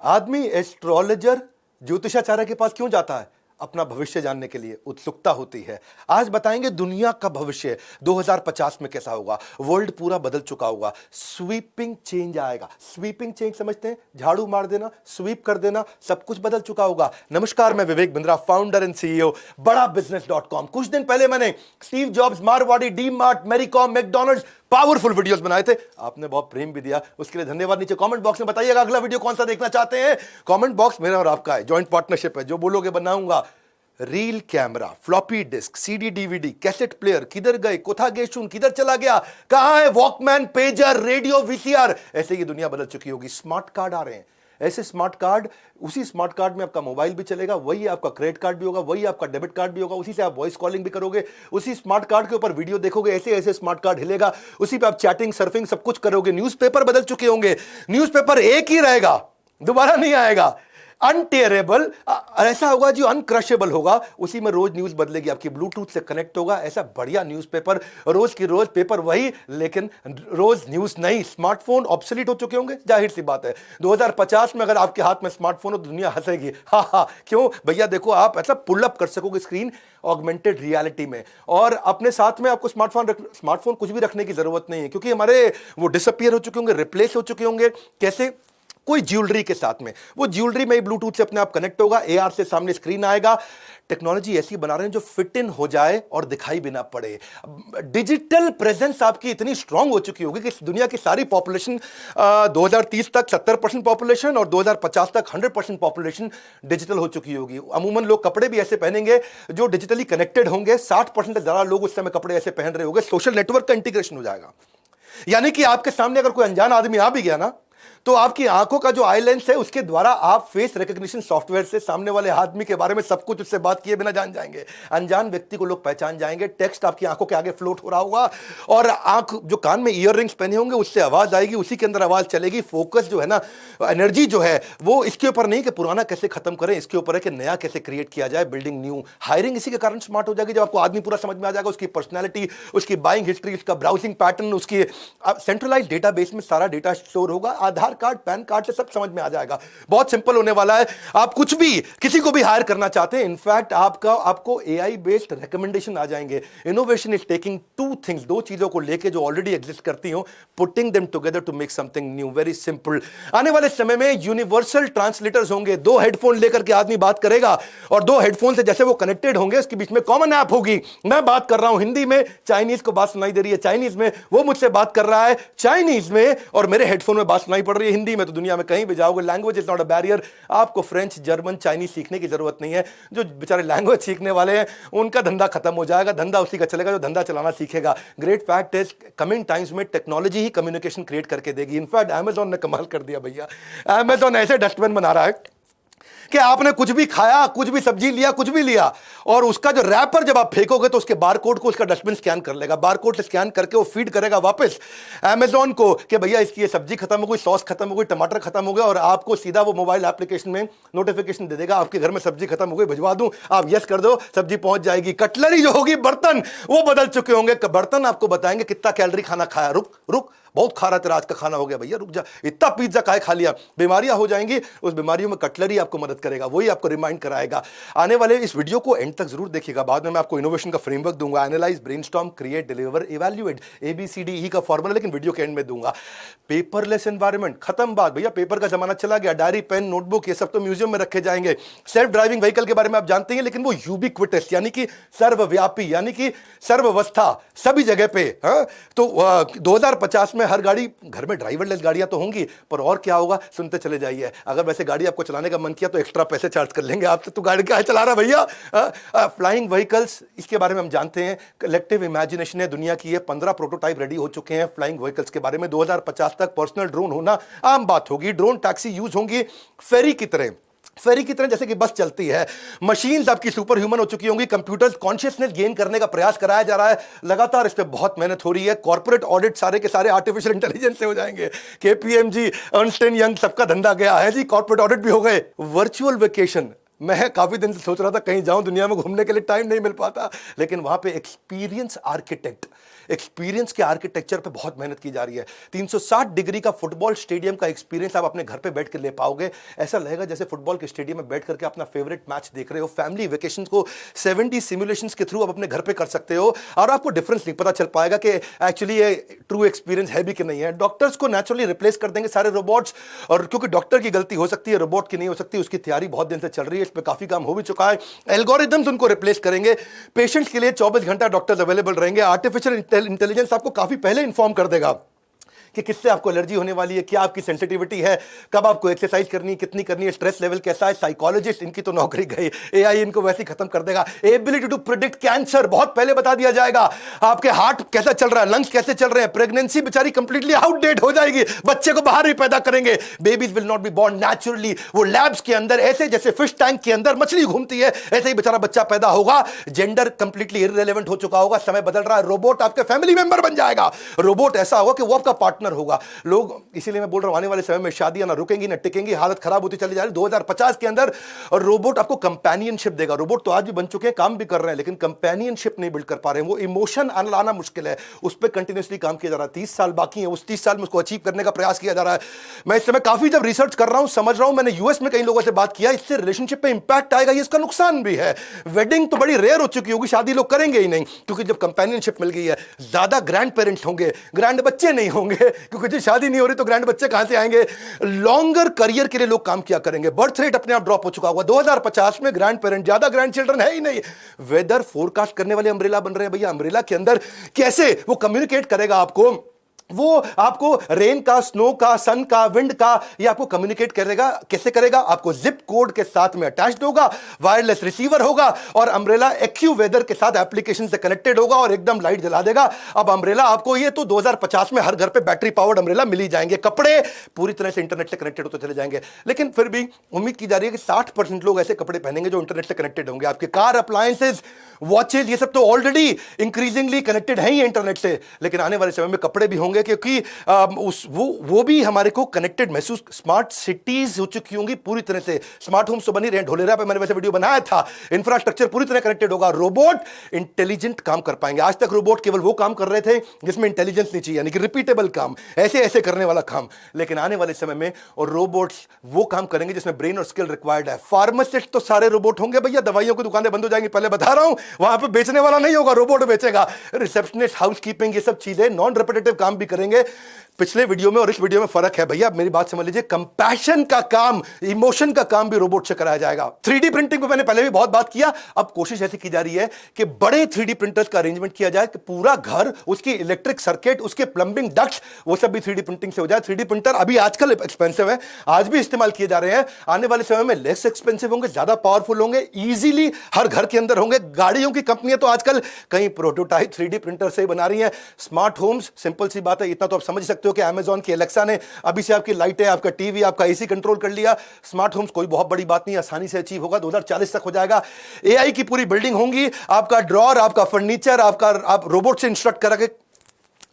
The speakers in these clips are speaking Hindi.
आदमी एस्ट्रोलॉजर ज्योतिषाचार्य के पास क्यों जाता है? अपना भविष्य जानने के लिए उत्सुकता होती है। आज बताएंगे दुनिया का भविष्य 2050 में कैसा होगा। वर्ल्ड पूरा बदल चुका होगा, स्वीपिंग चेंज आएगा। स्वीपिंग चेंज समझते हैं? झाड़ू मार देना, स्वीप कर देना, सब कुछ बदल चुका होगा। नमस्कार, मैं Vivek Bindra, founder and CEO बड़ा बिजनेस.com। कुछ दिन पहले मैंने Steve jobs, Marwari, D mart, Mary Kom, McDonald's powerful videos बनाए थे। आपने बहुत प्रेम भी दिया, उसके लिए धन्यवाद। नीचे कमेंट बॉक्स में बताइएगा अगला वीडियो कौन सा देखना चाहते हैं। कमेंट बॉक्स मेरा और आपका है, जॉइंट पार्टनरशिप है। जो बोलोगे बनाऊंगा। Reel camera, floppy disk, CD DVD, cassette player, किधर गए, कोथा गेशुन, किधर चला गया, कहां है वॉकमैन, पेजर, रेडियो, वीसीआर। ऐसे ही दुनिया बदल चुकी होगी। स्मार्ट कार्ड आ रहे हैं, ऐसे स्मार्ट कार्ड, उसी स्मार्ट कार्ड में आपका मोबाइल भी चलेगा, वही आपका क्रेडिट कार्ड भी होगा, वही आपका डेबिट कार्ड भी होगा, उसी से आप वॉइस कॉलिंग भी करोगे, उसी स्मार्ट कार्ड के ऊपर वीडियो देखोगे, ऐसे ऐसे स्मार्ट कार्ड हिलेगा, उसी पे आप चैटिंग, सर्फिंग सब कुछ करोगे। न्यूज़पेपर बदल चुके होंगे, न्यूज़पेपर एक ही रहेगा, दोबारा नहीं आएगा। अनटेयरेबल ऐसा होगा जो अनक्रशेबल होगा, उसी में रोज न्यूज बदलेगी, आपकी ब्लूटूथ से कनेक्ट होगा। ऐसा बढ़िया न्यूज़पेपर, रोज की रोज पेपर वही, लेकिन रोज न्यूज नहीं। स्मार्टफोन ऑब्सोलीट हो चुके होंगे, जाहिर सी बात है। 2050 में अगर आपके हाथ में स्मार्टफोन हो तो दुनिया हंसेगी। हा, क्यों भैया? देखो, आप ऐसा पुल अप कर सकोगे स्क्रीन ऑगमेंटेड रियलिटी में, और अपने साथ में आपको स्मार्टफोन कुछ भी रखने की जरूरत नहीं है, क्योंकि हमारे वो डिसअपियर हो चुके होंगे, रिप्लेस हो चुके होंगे। कैसे? कोई ज्वेलरी के साथ में, वो ज्वेलरी में ब्लूटूथ से अपने आप कनेक्ट होगा, एआर से सामने स्क्रीन आएगा। टेक्नोलॉजी ऐसी बना रहे हैं जो फिट इन हो जाए और दिखाई भी ना पड़े। डिजिटल प्रेजेंस आपकी इतनी स्ट्रांग हो चुकी होगी कि दुनिया की सारी पॉपुलेशन 2030 तक 70% पॉपुलेशन और 2050 तक 100% पॉपुलेशन डिजिटल हो चुकी होगी। अमूमन लोग कपड़े भी ऐसे पहनेंगे जो डिजिटली कनेक्टेड होंगे। 60% से ज्यादा लोग उस समय कपड़े ऐसे पहन रहे होंगे। सोशल नेटवर्क का इंटीग्रेशन हो जाएगा, यानी कि आपके सामने अगर कोई अनजान आदमी आ भी गया ना, तो आपकी आंखों का जो आई लेंस है उसके द्वारा आप फेस रिकॉग्निशन सॉफ्टवेयर से सामने वाले आदमी के बारे में सब कुछ उससे बात किए बिना जान जाएंगे। अनजान व्यक्ति को लोग पहचान जाएंगे। टेक्स्ट आपकी आंखों के आगे फ्लोट हो रहा होगा, और आंख जो कान में ईयर रिंग्स पहने होंगे उससे आवाज आएगी, उसी के अंदर आवाज चलेगी। फोकस जो है ना, एनर्जी जो है, वो इसके ऊपर नहीं कि पुराना कैसे खत्म करें, इसके ऊपर है कि नया कैसे क्रिएट किया जाए, बिल्डिंग न्यू। हायरिंग इसी के कारण स्मार्ट हो जाएगी, जब आपको आदमी पूरा समझ में आ जाएगा, उसकी पर्सनैलिटी, उसकी बाइंग हिस्ट्री, उसका ब्राउजिंग पैटर्न, उसकी सेंट्रलाइज डेटाबेस में सारा डेटा स्टोर होगा। आधार कार्ड, पैन कार्ड से सब समझ में आ जाएगा। बहुत सिंपल होने वाला है। आप कुछ भी, किसी को भी हायर करना चाहते हैं, इनफैक्ट आपको एआई बेस्ड रिकमेंडेशन आ जाएंगे। Innovation is taking two things, दो चीजों को लेके जो ऑलरेडी एग्जिस्ट करती हो, putting them together to make something new. Very simple. आने वाले समय में यूनिवर्सल ट्रांसलेटर्स होंगे। दो हेडफोन लेकर के आदमी बात करेगा, और दो हेडफोन से जैसे वो कनेक्टेड होंगे, उसके बीच में कॉमन ऐप होगी। मैं बात कर रहा हूं हिंदी में, चाइनीज को बात सुनाई दे रही है चाइनीज में, वो मुझसे बात कर रहा है चाइनीज में, और मेरे हेडफोन में बात सुनाई पड़ रही है हिंदी में। तो दुनिया में कहीं भी जाओगे, language is not a barrier. आपको फ्रेंच, जर्मन, चाइनीज सीखने की जरूरत नहीं है। जो बेचारे लैंग्वेज सीखने वाले हैं उनका धंधा खत्म हो जाएगा, धंधा उसी का चलेगा जो धंधा चलाना सीखेगा। Great fact is, coming times में टेक्नोलॉजी ही कम्युनिकेशन क्रिएट करके देगी। इनफैक्ट अमेजॉन ने कमाल कर दिया भैया। अमेजॉन ऐसे डस्टबिन बना रहा है कि आपने कुछ भी खाया, कुछ भी सब्जी लिया, कुछ भी लिया, और उसका जो रैपर जब आप फेंकोगे तो उसके बारकोड को उसका डस्टबिन स्कैन कर लेगा। बारकोड से स्कैन करके वो फीड करेगा वापस अमेजॉन को कि भैया इसकी ये सब्जी खत्म हो गई, सॉस खत्म हो गई, टमाटर खत्म हो गया, और आपको सीधा वो मोबाइल एप्लीकेशन में नोटिफिकेशन दे देगा, आपके घर में सब्जी खत्म हो गई, भिजवा दूं, आप यस कर दो, सब्जी पहुंच जाएगी। कटलरी जो होगी, बर्तन, वो बदल चुके होंगे। बर्तन आपको बताएंगे कितना कैलोरी खाना खाया। रुक रुक, बहुत खा रहा तेरा आज का खाना हो गया भैया, रुक जा, इतना पिज्जा काहे खा लिया। बीमारियां हो जाएंगी, उस बीमारियों में कटलरी आपको मदद करेगा, वही आपको रिमाइंड कराएगा। आने वाले इस वीडियो को एंड तक जरूर देखिएगा, बाद में मैं आपको इनोवेशन का फ्रेमवर्क दूंगा। Analyse, brainstorm, create, deliver, evaluate, ABCDE का फॉर्मूला, लेकिन वीडियो के एंड में दूंगा। पेपरलेस एनवायरनमेंट, खत्म बात भैया, पेपर का जमाना चला गया। डायरी, पेन, नोटबुक, ये सब तो म्यूजियम में रखे जाएंगे। सेल्फ ड्राइविंग व्हीकल के बारे में आप जानते हैं, लेकिन वो यूबिक्विटस, यानी कि सर्वव्यापी, यानी कि सर्वावस्था, सभी जगह पे। तो 2050 में हर गाड़ी, घर में ड्राइवरलेस गाड़ियां तो होंगी, पर और क्या होगा सुनते चले जाइए। अगर वैसे गाड़ी आपको चलाने का मन किया तो एक्स्ट्रा पैसे चार्ज कर लेंगे आपसे, तो गाड़ी क्या चला रहा भैया। फ्लाइंग व्हीकल्स, इसके बारे में हम जानते हैं, कलेक्टिव इमेजिनेशन है दुनिया की। ये 15 प्रोटोटाइप रेडी हो चुके हैं फ्लाइंग व्हीकल्स के बारे में। 2050 तक पर्सनल ड्रोन होना आम बात होगी। ड्रोन टैक्सी यूज होंगी फेरी की तरह, जैसे कि बस चलती है। मशीन्स आपकी सुपर ह्यूमन हो चुकी होंगी। कंप्यूटर्स कॉन्शियसनेस गेन करने का प्रयास कराया जा रहा है लगातार, इस पे बहुत मेहनत हो रही है। कॉर्पोरेट ऑडिट सारे के सारे आर्टिफिशियल इंटेलिजेंस से हो जाएंगे। KPMG, अर्नस्ट एंड यंग, सबका धंधा गया है जी, कॉर्पोरेट ऑडिट भी हो गए। वर्चुअल वेकेशन, मैं काफी दिन से सोच रहा था कहीं जाऊं दुनिया में घूमने के लिए, टाइम नहीं मिल पाता, लेकिन वहां पे एक्सपीरियंस के आर्किटेक्चर पे बहुत मेहनत की जा रही है। 360 डिग्री का फुटबॉल स्टेडियम का एक्सपीरियंस आप अपने घर पे बैठ कर ले पाओगे। ऐसा लगेगा जैसे फुटबॉल के स्टेडियम में बैठ करके अपना फेवरेट मैच देख रहे हो। फैमिली वेकेशन को 70 सिमुलेशंस के थ्रू आप अपने घर पे कर सकते हो और आपको डिफरेंस नहीं पता चल पाएगा कि एक्चुअली ये ट्रू एक्सपीरियंस है भी कि नहीं है। डॉक्टर्स को नेचुरली रिप्लेस कर देंगे सारे रोबोट्स, और क्योंकि डॉक्टर की गलती हो सकती है, रोबोट की नहीं हो सकती, उसकी तैयारी बहुत दिन से चल रही है, इस पर काफी काम हो भी चुका है। एल्गोरिथम्स उनको रिप्लेस करेंगे। पेशेंट्स के लिए 24 घंटा डॉक्टर्स अवेलेबल रहेंगे। आर्टिफिशियल इंटेलिजेंस आपको काफी पहले इंफॉर्म कर देगा कि किससे आपको एलर्जी होने वाली है, क्या आपकी सेंसिटिविटी है, कब आपको एक्सरसाइज करनी है, कितनी करनी है, स्ट्रेस लेवल कैसा है। साइकोलॉजिस्ट, इनकी तो नौकरी गई, एआई इनको वैसे ही खत्म कर देगा। एबिलिटी टू प्रिडिक्ट कैंसर बहुत पहले बता दिया जाएगा। आपके हार्ट कैसा चल रहा है, लंग्स कैसे चल रहे हैं। प्रेगनेंसी बेचारी कंप्लीटली आउटडेट हो जाएगी, बच्चे को बाहर ही पैदा करेंगे। Babies will not be born naturally, वो लैब्स के अंदर ऐसे जैसे फिश टैंक के अंदर मछली घूमती है, ऐसे ही बेचारा बच्चा पैदा होगा। जेंडर कंप्लीटली इररिलेवेंट हो चुका होगा, समय बदल रहा है। रोबोट आपके फैमिली मेंबर बन जाएगा। रोबोट ऐसा होगा कि वो आपका पार्टनर होगा। लोग, इसीलिए मैं बोल रहा हूं आने वाले समय में शादियां ना रुकेंगी ना टिकेंगी, हालत खराब होती चली जा रही है। 2050 के अंदर और रोबोट आपको कंपेनियनशिप देगा। रोबोट तो आज भी बन चुके हैं, काम भी कर रहे हैं, लेकिन कंपेनियनशिप नहीं बिल्ड कर पा रहे हैं। वो इमोशन लाना मुश्किल है, उस पर कंटिन्यूसली काम किया जा रहा है। 30 साल बाकी है, उस 30 साल में उसको अचीव करने का प्रयास किया जा रहा है। मैं इस समय काफी जब रिसर्च कर रहा हूं, समझ रहा हूं, मैंने यूएस में कई लोगों से बात किया, इससे रिलेशनशिप पे इंपैक्ट आएगा, ये इसका नुकसान भी है। वेडिंग तो बड़ी रेयर हो चुकी होगी, शादी लोग करेंगे ही नहीं, क्योंकि जब कंपेनियनशिप मिल गई है, ज्यादा ग्रैंड पेरेंट्स होंगे, ग्रैंड बच्चे नहीं होंगे, क्योंकि जो शादी नहीं हो रही तो ग्रैंड बच्चे कहां से आएंगे। लॉन्गर करियर के लिए लोग काम किया करेंगे। बर्थ रेट अपने आप ड्रॉप हो चुका होगा। 2050 में ग्रैंड पेरेंट, ज्यादा ग्रैंड चिल्ड्रन है ही नहीं। वेदर फोरकास्ट करने वाले अम्ब्रेला बन रहे हैं भैया। अम्ब्रेला के अंदर कैसे वो कम्युनिकेट करेगा आपको, वो आपको रेन का, स्नो का, सन का, विंड का, ये आपको कम्युनिकेट करेगा। कैसे करेगा? आपको जिप कोड के साथ में अटैच्ड होगा, वायरलेस रिसीवर होगा, और अम्ब्रेला एक्यू वेदर के साथ एप्लीकेशन से कनेक्टेड होगा और एकदम लाइट जला देगा। अब अम्ब्रेला आपको, ये तो 2050 में हर घर पे बैटरी पावर्ड अम्ब्रेला मिल ही जाएंगे। कपड़े पूरी तरह से इंटरनेट से कनेक्टेड होते चले जाएंगे, लेकिन फिर भी उम्मीद की जा रही है कि 60% लोग ऐसे कपड़े पहनेंगे जो इंटरनेट से कनेक्टेड होंगे। आपके कार अप्लायंसेज, वॉचेज, ये सब तो ऑलरेडी इंक्रीजिंगली कनेक्टेड है ही इंटरनेट से, लेकिन आने वाले समय में कपड़े भी होंगे, क्योंकि वो भी हमारे को कनेक्टेड महसूस। स्मार्ट सिटीज हो चुकी होंगी पूरी तरह से। स्मार्ट होम्स तो बनी रहे, ढोलेरा पे मैंने वैसे वीडियो बनाया था। इंफ्रास्ट्रक्चर पूरी तरह कनेक्टेड होगा। रोबोट इंटेलिजेंट काम कर पाएंगे। आज तक रोबोट केवल वो काम कर रहे थे जिसमें इंटेलिजेंस नहीं चाहिए, यानी कि रिपीटेबल काम, ऐसे ऐसे करने वाला काम। लेकिन आने वाले समय में और रोबोट्स वो काम करेंगे जिसमें ब्रेन और स्किल रिक्वायर्ड है। फार्मासिस्ट तो सारे रोबोट होंगे भैया, दवाइयों की दुकानें बंद हो जाएंगी, पहले बता रहा हूं। वहां पे बेचने वाला नहीं होगा, रोबोट बेचेगा। रिसेप्शनिस्ट, हाउसकीपिंग, ये सब चीजें नॉन रिपीटेटिव काम भी करेंगे। पिछले वीडियो में और इस वीडियो में फर्क है भैया, मेरी बात समझ लीजिए। कंपैशन का काम, इमोशन का काम भी रोबोट से कराया जाएगा। 3D प्रिंटिंग पे मैंने पहले भी बहुत बात किया। अब कोशिश ऐसी की जा रही है कि बड़े 3D प्रिंटर्स का अरेंजमेंट किया जाए कि पूरा घर, उसकी इलेक्ट्रिक सर्किट, उसके प्लंबिंग डक्ट्स, वो सब भी 3D प्रिंटिंग से हो जाए। 3D प्रिंटर अभी आजकल एक्सपेंसिव है, आज भी इस्तेमाल किए जा रहे हैं। आने वाले समय में लेस एक्सपेंसिव होंगे, ज्यादा पावरफुल होंगे, इजीली हर घर के अंदर होंगे। गाड़ियों की कंपनियां तो आजकल कई प्रोटोटाइप 3D प्रिंटर से ही बना रही हैं। स्मार्ट होम्स, सिंपल सी बात है, इतना तो आप समझ सकते हो कि अमेजॉन की एलेक्सा ने अभी से आपकी लाइटें, आपका टीवी, आपका एसी कंट्रोल कर लिया। स्मार्ट होम्स कोई बहुत बड़ी बात नहीं, आसानी से अचीव होगा। 2040 तक हो जाएगा। एआई की पूरी बिल्डिंग होंगी, आपका ड्रॉर, आपका फर्नीचर, आप रोबोट से इंस्ट्रक्ट करा के।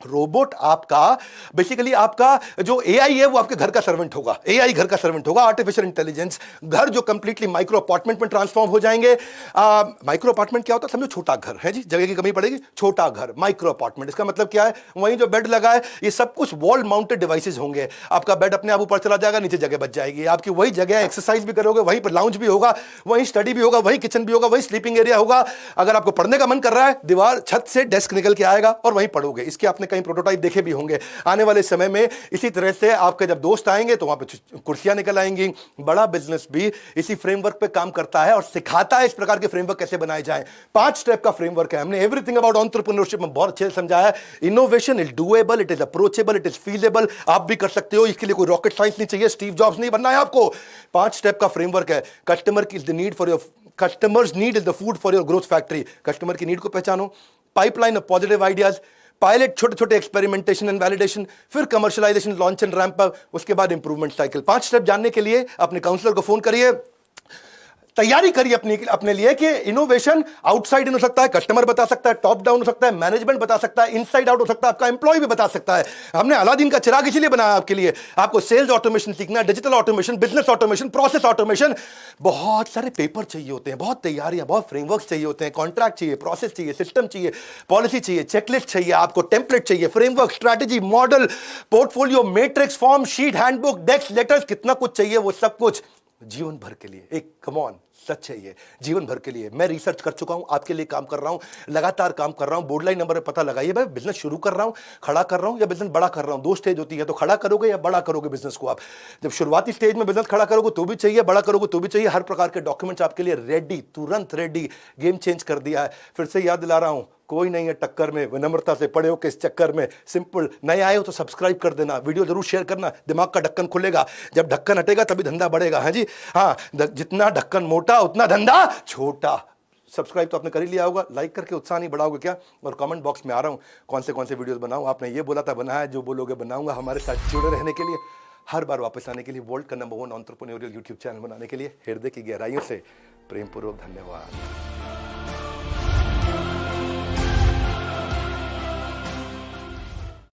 रोबोट आपका बेसिकली, आपका जो एआई है वो आपके घर का सर्वेंट होगा। एआई घर का सर्वेंट होगा। आर्टिफिशियल इंटेलिजेंस, घर जो कंप्लीटली माइक्रो अपार्टमेंट में ट्रांसफॉर्म हो जाएंगे। माइक्रो अपार्टमेंट क्या होता है? समझो छोटा घर है जी, जगह की कमी पड़ेगी, छोटा घर, माइक्रो अपार्टमेंट। इसका मतलब क्या है? वहीं जो बेड लगा है, ये सब कुछ वॉल माउंटेड डिवाइसेस होंगे। आपका बेड अपने आप ऊपर चला जाएगा, नीचे जगह बच जाएगी। आपकी वही जगह, एक्सरसाइज भी करोगे, वहीं पर लाउंज भी होगा, वहीं स्टडी भी होगा, वहीं किचन भी होगा, वहीं स्लीपिंग एरिया होगा। अगर आपको पढ़ने का मन कर रहा है, दीवार, छत से डेस्क निकल के आएगा और वहीं पढ़ोगे। इसके आपने कई प्रोटोटाइप देखे भी होंगे। आने वाले समय में इसी तरह से आपके जब दोस्त आएंगे तो वहां पे कुर्सियां निकल आएंगी। बड़ा बिजनेस भी इसी फ्रेमवर्क पे काम करता है और सिखाता है इस प्रकार के फ्रेमवर्क कैसे बनाए जाएं। 5 स्टेप का फ्रेमवर्क है। हमने एवरीथिंग अबाउट एंटरप्रेन्योरशिप में बहुत अच्छे से समझाया है। Innovation is doable, it is approachable, it is feasible. आप भी कर सकते हो, इसके लिए कोई रॉकेट साइंस नहीं चाहिए, स्टीव जॉब्स नहीं बनना है आपको। 5 स्टेप का फ्रेमवर्क है। कस्टमर की the need for your customers need is the food for your growth factory. Customer की नीड को पहचानो, pipeline of positive ideas, pilot, छोटे छोटे एक्सपेरिमेंटेशन एंड वैलिडेशन, फिर commercialisation, launch and ramp up, उसके बाद इंप्रूवमेंट साइकिल। 5 स्टेप जानने के लिए अपने काउंसलर को फोन करिए। तैयारी करिए अपने लिए कि इनोवेशन आउटसाइड इन हो सकता है, कस्टमर बता सकता है, टॉप डाउन हो सकता है, मैनेजमेंट बता सकता है, इनसाइड आउट हो सकता है, आपका एम्प्लॉय भी बता सकता है। हमने अलादीन का चिराग इसीलिए बनाया आपके लिए। आपको सेल्स ऑटोमेशन सीखना है, digital automation, business automation, process automation. बहुत सारे पेपर चाहिए होते हैं, बहुत तैयारियां, बहुत फ्रेमवर्क चाहिए होते हैं, कॉन्ट्रैक्ट चाहिए, प्रोसेस चाहिए, सिस्टम चाहिए, पॉलिसी चाहिए, चेकलिस्ट चाहिए, आपको टेम्पलेट चाहिए, framework, strategy, model, portfolio, matrix, form, sheet, handbook, desk, letters, कितना कुछ चाहिए। वो सब कुछ जीवन भर के लिए, एक कम ऑन सच है, ये जीवन भर के लिए। मैं रिसर्च कर चुका हूं, आपके लिए काम कर रहा हूं, लगातार काम कर रहा हूं। बोर्ड लाइन नंबर पे पता लगाइए, मैं बिजनेस शुरू कर रहा हूं, खड़ा कर रहा हूं या बिजनेस बड़ा कर रहा हूं। दो स्टेज होती है, तो खड़ा करोगे या बड़ा करोगे बिजनेस को। आप जब शुरुआती स्टेज में बिजनेस खड़ा करोगे तो भी चाहिए, बड़ा करोगे तो भी चाहिए। हर प्रकार के डॉक्यूमेंट्स आपके लिए रेडी, तुरंत रेडी। गेम चेंज कर दिया है। फिर से याद दिला रहा हूं, कोई नहीं है टक्कर में, विनम्रता से पड़े हो किस चक्कर में। सिंपल, नए आए हो तो सब्सक्राइब कर देना, वीडियो जरूर शेयर करना, दिमाग का ढक्कन खुलेगा। जब ढक्कन हटेगा तभी धंधा बढ़ेगा। हाँ जी, हाँ, जितना ढक्कन मोटा उतना धंधा छोटा। सब्सक्राइब तो आपने कर ही लिया होगा, लाइक करके उत्साह नहीं बढ़ाओगे क्या? और कमेंट बॉक्स में आ रहा हूँ, कौन से वीडियोस बनाऊँ। आपने ये बोला था बनाया, जो बोलोगे बनाऊंगा। हमारे साथ जुड़े रहने के लिए, हर बार वापस आने के लिए, वर्ल्ड का नंबर 1 एंटरप्रेन्योरियल यूट्यूब चैनल बनाने के लिए हृदय की गहराइयों से प्रेमपूर्वक धन्यवाद।